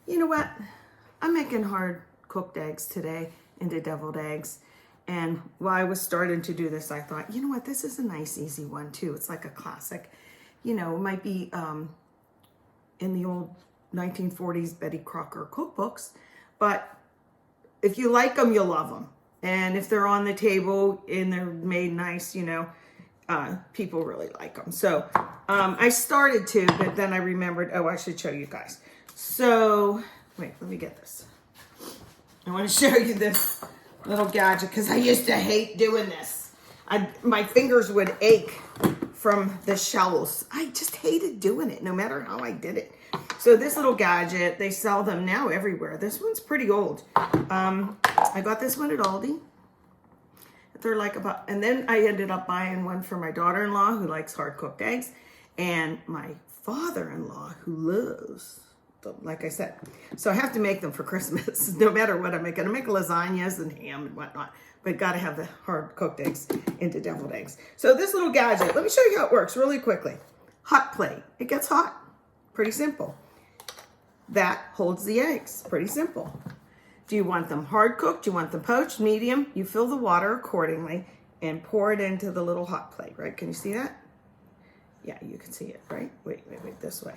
You know what? I'm making hard cooked eggs today into deviled eggs. And while I was starting to do this, I thought, you know what? This is a nice, easy one too. It's like a classic. You know, it might be in the old 1940s Betty Crocker cookbooks, but if you like them, you'll love them. And if they're on the table and they're made nice, you know, people really like them. So I started to, but then I remembered, oh, I should show you guys. So, wait, let me get this. I want to show you this little gadget because I used to hate doing this. My fingers would ache from the shells. I just hated doing it no matter how I did it. So this little gadget, they sell them now everywhere. This one's pretty old. I got this one at Aldi. They're like about, and then I ended up buying one for my daughter-in-law who likes hard cooked eggs, and my father-in-law who loves them, like I said. So I have to make them for Christmas, no matter what I make. I make lasagnas and ham and whatnot, but got to have the hard cooked eggs into deviled eggs. So this little gadget, let me show you how it works really quickly. Hot plate, it gets hot, pretty simple. That holds the eggs, pretty simple. Do you want them hard cooked? Do you want them poached, medium? You fill the water accordingly and pour it into the little hot plate, right? Can you see that? Yeah, you can see it, right? Wait, this way.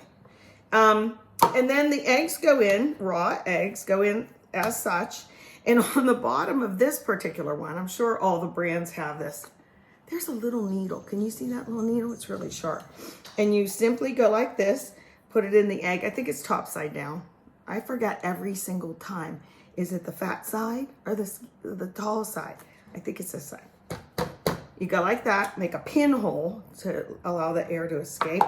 And then the eggs go in, raw eggs go in as such. And on the bottom of this particular one, I'm sure all the brands have this, there's a little needle. Can you see that little needle? It's really sharp. And you simply go like this, put it in the egg. I think it's top side down. I forgot every single time. Is it the fat side or the tall side? I think it's this side. You go like that, make a pinhole to allow the air to escape.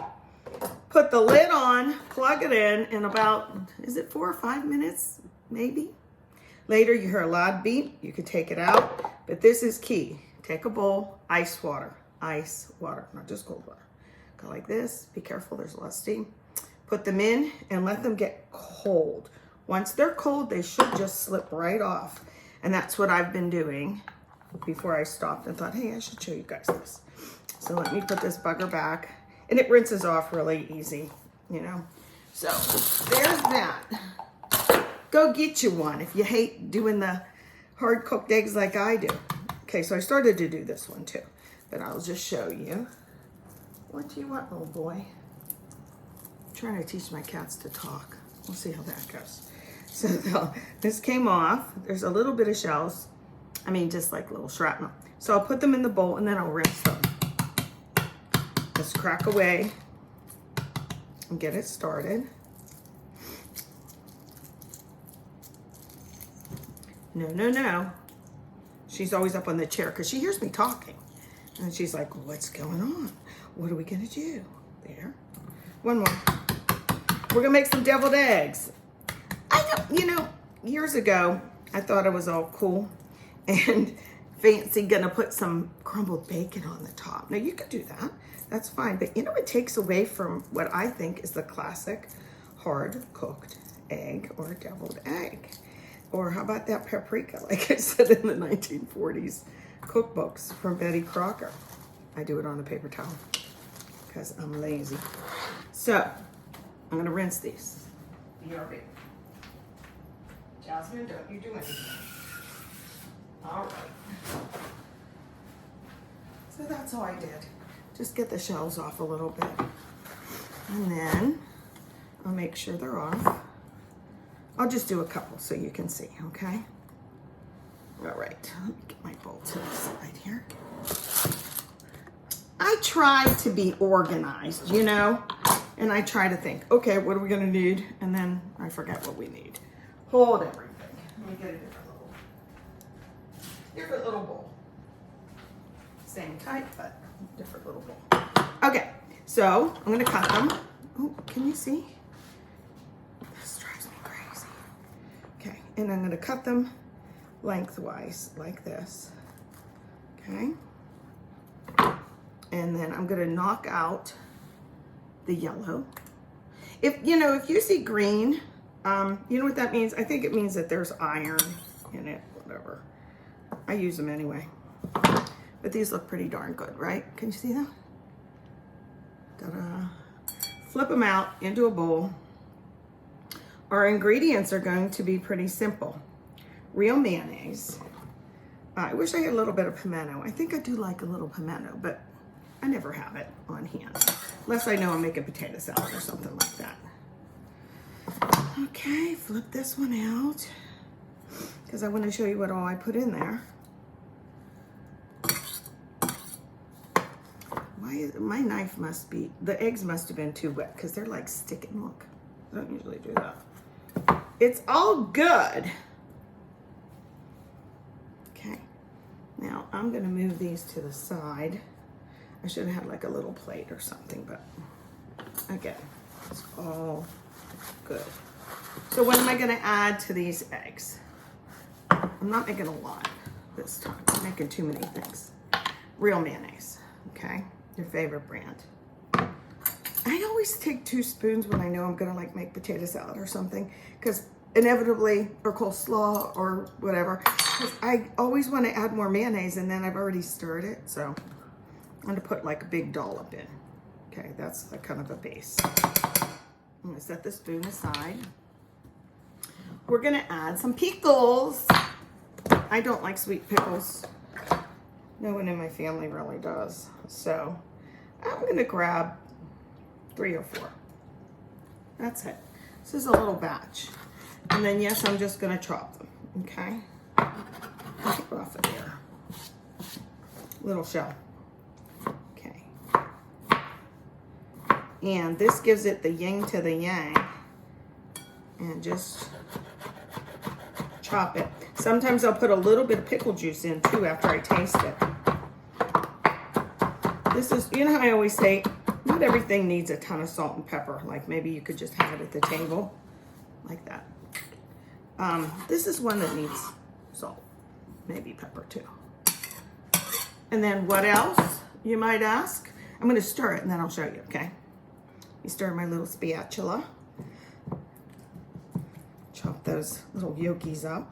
Put the lid on, plug it in about, is it 4 or 5 minutes, maybe? Later, you hear a loud beep. You can take it out, but this is key. Take a bowl, ice water, not just cold water. Go like this, be careful, there's a lot of steam. Put them in and let them get cold. Once they're cold, they should just slip right off. And that's what I've been doing before I stopped and thought, hey, I should show you guys this. So let me put this bugger back. And it rinses off really easy, you know. So there's that. Go get you one if you hate doing the hard cooked eggs like I do. Okay, so I started to do this one too. But I'll just show you. What do you want, little boy? I'm trying to teach my cats to talk. We'll see how that goes. So this came off. There's a little bit of shells. I mean, just like little shrapnel. So I'll put them in the bowl and then I'll rinse them. Just crack away and get it started. No. She's always up on the chair because she hears me talking. And she's like, what's going on? What are we going to do? There. One more. We're going to make some deviled eggs. You know, years ago, I thought I was all cool and fancy gonna put some crumbled bacon on the top. Now, you could do that. That's fine. But, you know, it takes away from what I think is the classic hard-cooked egg or deviled egg. Or how about that paprika, like I said in the 1940s cookbooks from Betty Crocker. I do it on a paper towel because I'm lazy. So, I'm going to rinse these. BRB. Jasmine, don't you do anything. All right. So that's all I did. Just get the shells off a little bit. And then I'll make sure they're off. I'll just do a couple so you can see, okay? All right, let me get my bowl to the side here. I try to be organized, you know? And I try to think, okay, what are we gonna need? And then I forget what we need. Hold everything. Let me get a different little bowl. Same type, but different little bowl. Okay, so I'm gonna cut them. Oh, can you see? This drives me crazy. Okay, and I'm gonna cut them lengthwise like this. Okay. And then I'm gonna knock out the yellow. If you see green, you know what that means? I think it means that there's iron in it, whatever. I use them anyway. But these look pretty darn good, right? Can you see them? Ta-da. Flip them out into a bowl. our ingredients are going to be pretty simple. Real mayonnaise. I wish I had a little bit of pimento. I think I do like a little pimento, but I never have it on hand. Unless I know I'm making potato salad or something like that. Okay, flip this one out because I want to show you what all I put in there. My knife must be, the eggs must have been too wet because they're like sticking. Look, I don't usually do that. It's all good. Okay, now I'm gonna move these to the side. I should have had like a little plate or something, but again, it's all good. So what am I gonna add to these eggs? I'm not making a lot this time. I'm making too many things. Real mayonnaise, okay? Your favorite brand. I always take 2 spoons when I know I'm gonna like make potato salad or something, because inevitably, or coleslaw or whatever, 'cause I always want to add more mayonnaise and then I've already stirred it, so I'm gonna put like a big dollop in. Okay, that's like kind of a base. I'm gonna set the spoon aside. We're gonna add some pickles. I don't like sweet pickles. No one in my family really does. So I'm gonna grab 3 or 4. That's it. This is a little batch. And then yes, I'm just gonna chop them, okay? Get off of there. Little shell. Okay. And this gives it the yin to the yang. And just chop it. Sometimes I'll put a little bit of pickle juice in too after I taste it. This is, you know how I always say, not everything needs a ton of salt and pepper. Like maybe you could just have it at the table, like that. This is one that needs salt, maybe pepper too. And then what else, you might ask? I'm gonna stir it and then I'll show you, okay? You stir my little spatula. Chop those little yolkies up.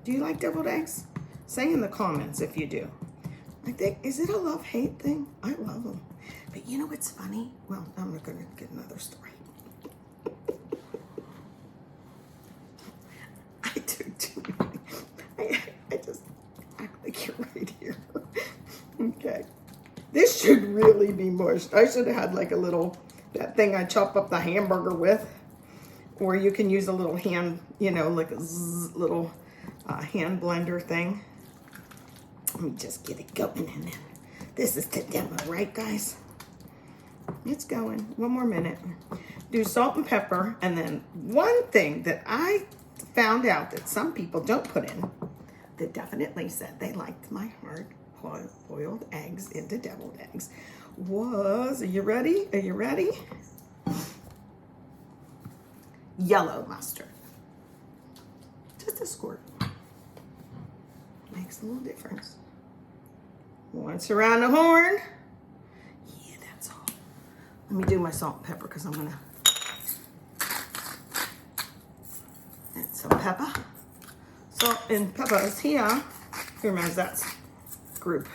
Do you like deviled eggs? Say in the comments if you do. I think, is it a love-hate thing? I love them. But you know what's funny? Well, I'm not gonna get another story. I took too many. I just act like you're right here. Okay. This should really be mushed. I should have had like a little, that thing I chop up the hamburger with. Or you can use a little hand, you know, like a little hand blender thing. Let me just get it going and then this is the demo, right guys? It's going. 1 more minute. Do salt and pepper, and then one thing that I found out that some people don't put in, that definitely said they liked my hard-boiled eggs into deviled eggs, was, are you ready? Are you ready? Yellow mustard. Just a squirt. Makes a little difference. Once around the horn. Yeah, that's all. Let me do my salt and pepper because I'm gonna add some pepper. Salt and pepper is here. Remember that's group.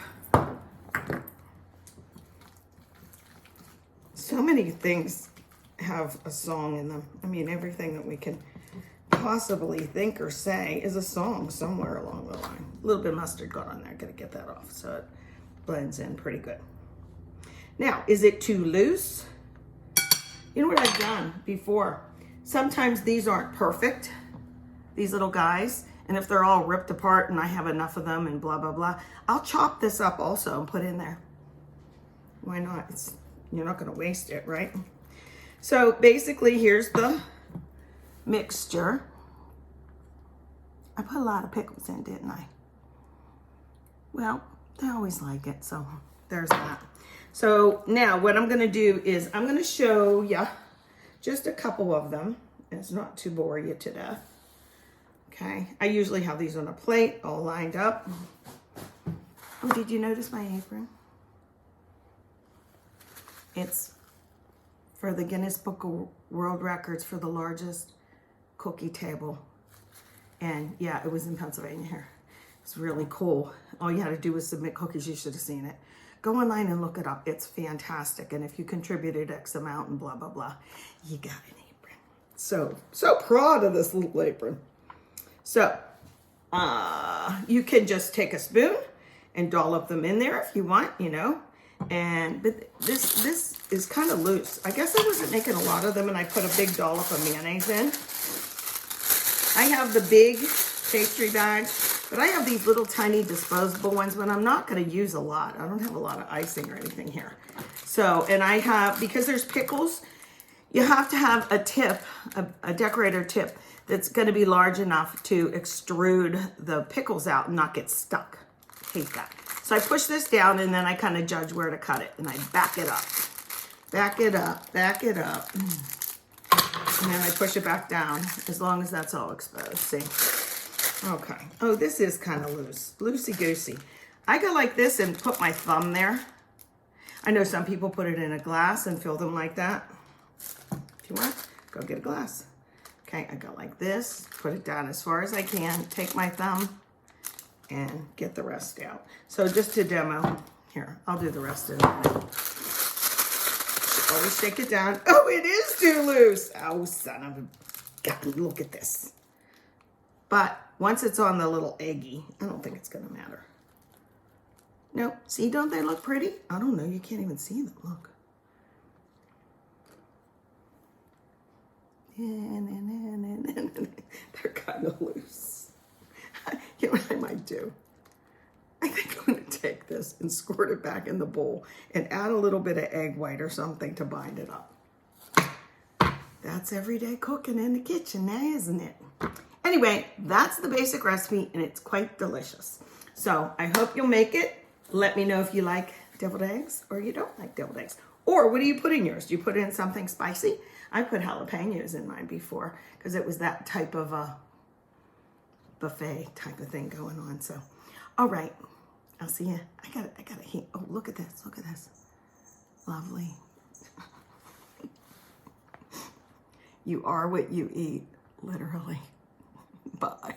So many things have a song in them. I mean, everything that we can possibly think or say is a song somewhere along the line. A little bit of mustard got on there. Gotta get that off so it blends in pretty good. Now, is it too loose? You know what I've done before? Sometimes these aren't perfect, these little guys, and if they're all ripped apart and I have enough of them and blah, blah, blah, I'll chop this up also and put in there. Why not? You're not gonna waste it, right? So basically, here's the mixture. I put a lot of pickles in, didn't I? Well, they always like it, so there's that. So now what I'm gonna do is I'm gonna show you just a couple of them. It's not to bore you to death. Okay, I usually have these on a plate all lined up. Oh, did you notice my apron? It's for the Guinness Book of World Records for the largest cookie table. And yeah, it was in Pennsylvania here. It's really cool. All you had to do was submit cookies. You should have seen it. Go online and look it up. It's fantastic. And if you contributed X amount and blah, blah, blah, you got an apron. So proud of this little apron. So you can just take a spoon and dollop them in there if you want, you know. But this is kind of loose. I guess I wasn't making a lot of them, and I put a big dollop of mayonnaise in. I have the big pastry bag, but I have these little tiny disposable ones, but I'm not going to use a lot. I don't have a lot of icing or anything here. So, and I have, because there's pickles, you have to have a tip, a decorator tip that's going to be large enough to extrude the pickles out and not get stuck. Hate that. So I push this down, and then I kind of judge where to cut it, and I back it up. Back it up, back it up. And then I push it back down, as long as that's all exposed, see? Okay. Oh, this is kind of loose, loosey-goosey. I go like this and put my thumb there. I know some people put it in a glass and fill them like that. If you want, go get a glass. Okay, I go like this, put it down as far as I can, take my thumb, and get the rest out. So just to demo, here, I'll do the rest in a minute. Always shake it down. Oh, it is too loose. Oh, son of a gun, look at this. But once it's on the little eggy, I don't think it's gonna matter. No, see, don't they look pretty? I don't know, you can't even see them, look. They're kind of loose. You know what I might do? I think I'm going to take this and squirt it back in the bowl and add a little bit of egg white or something to bind it up. That's everyday cooking in the kitchen now, isn't it? Anyway, that's the basic recipe, and it's quite delicious. So I hope you'll make it. Let me know if you like deviled eggs or you don't like deviled eggs. Or what do you put in yours? Do you put in something spicy? I put jalapenos in mine before because it was that type of a buffet type of thing going on. So, all right, I'll see you. I got a heat. Oh, look at this. Look at this. Lovely. You are what you eat, literally. Bye.